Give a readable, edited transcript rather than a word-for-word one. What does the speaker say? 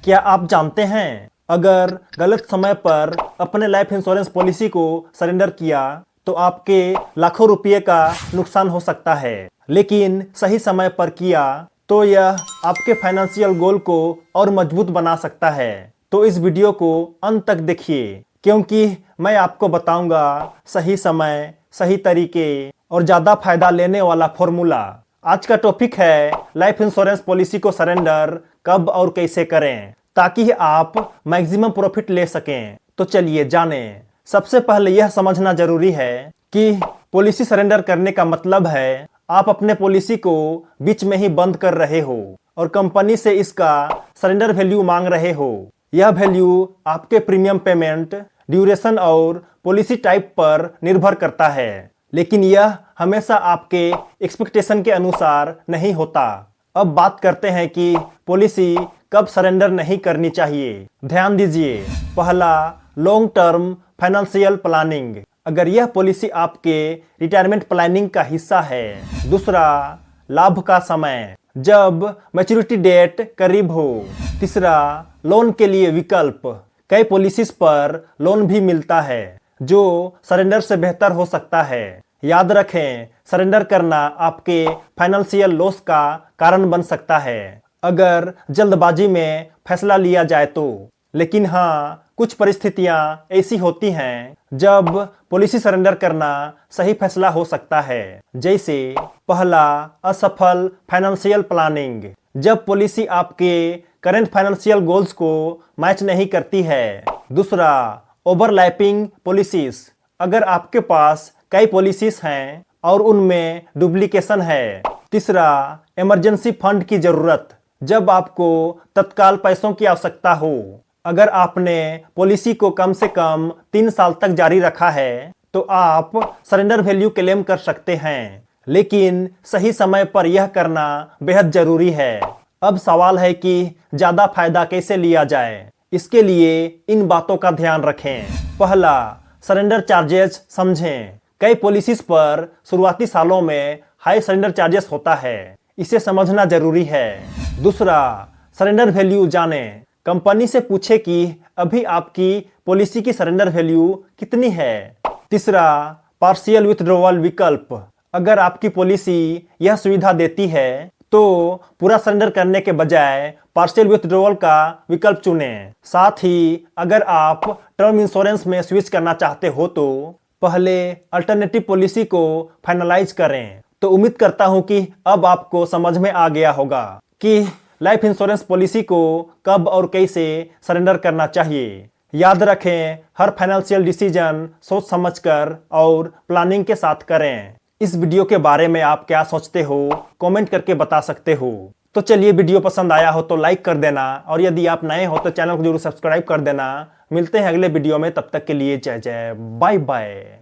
क्या आप जानते हैं अगर गलत समय पर अपने लाइफ इंश्योरेंस पॉलिसी को सरेंडर किया तो आपके लाखों रुपये का नुकसान हो सकता है, लेकिन सही समय पर किया तो यह आपके फाइनेंशियल गोल को और मजबूत बना सकता है। तो इस वीडियो को अंत तक देखिए, क्योंकि मैं आपको बताऊंगा सही समय, सही तरीके और ज़्यादा फायदा लेने वाला फॉर्मूला। आज का टॉपिक है लाइफ इंश्योरेंस पॉलिसी को सरेंडर कब और कैसे करें ताकि आप मैक्सिमम प्रॉफिट ले सकें। तो चलिए जानें। सबसे पहले यह समझना जरूरी है कि पॉलिसी सरेंडर करने का मतलब है आप अपने पॉलिसी को बीच में ही बंद कर रहे हो और कंपनी से इसका सरेंडर वैल्यू मांग रहे हो। यह वैल्यू आपके प्रीमियम पेमेंट, ड्यूरेशन और पॉलिसी टाइप पर निर्भर करता है, लेकिन यह हमेशा आपके एक्सपेक्टेशन के अनुसार नहीं होता। अब बात करते हैं कि पॉलिसी कब सरेंडर नहीं करनी चाहिए। ध्यान दीजिए, पहला, लॉन्ग टर्म फाइनेंशियल प्लानिंग, अगर यह पॉलिसी आपके रिटायरमेंट प्लानिंग का हिस्सा है। दूसरा, लाभ का समय, जब मैच्योरिटी डेट करीब हो। तीसरा, लोन के लिए विकल्प, कई पॉलिसीज पर लोन भी मिलता है जो सरेंडर से बेहतर हो सकता है। याद रखें, सरेंडर करना आपके फाइनेंशियल लॉस का कारण बन सकता है अगर जल्दबाजी में फैसला लिया जाए तो। लेकिन हाँ, कुछ परिस्थितियां ऐसी होती हैं जब पॉलिसी सरेंडर करना सही फैसला हो सकता है। जैसे पहला, असफल फाइनेंशियल प्लानिंग, जब पॉलिसी आपके करंट फाइनेंशियल गोल्स को मैच नहीं करती है। दूसरा, ओवरलैपिंग पॉलिसीज, अगर आपके पास कई पॉलिसीज हैं और उनमें डुप्लीकेशन है। तीसरा, इमरजेंसी फंड की जरूरत, जब आपको तत्काल पैसों की आवश्यकता हो। अगर आपने पॉलिसी को कम से कम 3 साल तक जारी रखा है तो आप सरेंडर वैल्यू क्लेम कर सकते हैं, लेकिन सही समय पर यह करना बेहद जरूरी है। अब सवाल है कि ज्यादा फायदा कैसे लिया जाए। इसके लिए इन बातों का ध्यान रखें। पहला, सरेंडर चार्जेस समझें। कई पॉलिसीज पर शुरुआती सालों में हाई सरेंडर चार्जेस होता है, इसे समझना जरूरी है। दूसरा, सरेंडर वैल्यू जानें। कंपनी से पूछे कि अभी आपकी पॉलिसी की सरेंडर वैल्यू कितनी है। तीसरा, पार्शियल विथड्रॉवल विकल्प, अगर आपकी पॉलिसी यह सुविधा देती है तो पूरा सरेंडर करने के बजाय पार्शियल विथड्रॉवल का विकल्प चुनें। साथ ही अगर आप टर्म इंश्योरेंस में स्विच करना चाहते हो तो पहले अल्टरनेटिव पॉलिसी को फाइनलाइज करें। तो उम्मीद करता हूं कि अब आपको समझ में आ गया होगा कि लाइफ इंश्योरेंस पॉलिसी को कब और कैसे सरेंडर करना चाहिए। याद रखें, हर फाइनेंशियल डिसीजन सोच समझकर और प्लानिंग के साथ करें। इस वीडियो के बारे में आप क्या सोचते हो, कमेंट करके बता सकते हो। तो चलिए, वीडियो पसंद आया हो तो लाइक कर देना और यदि आप नए हो तो चैनल को जरूर सब्सक्राइब कर देना। मिलते हैं अगले वीडियो में, तब तक के लिए जय जय, बाय बाय।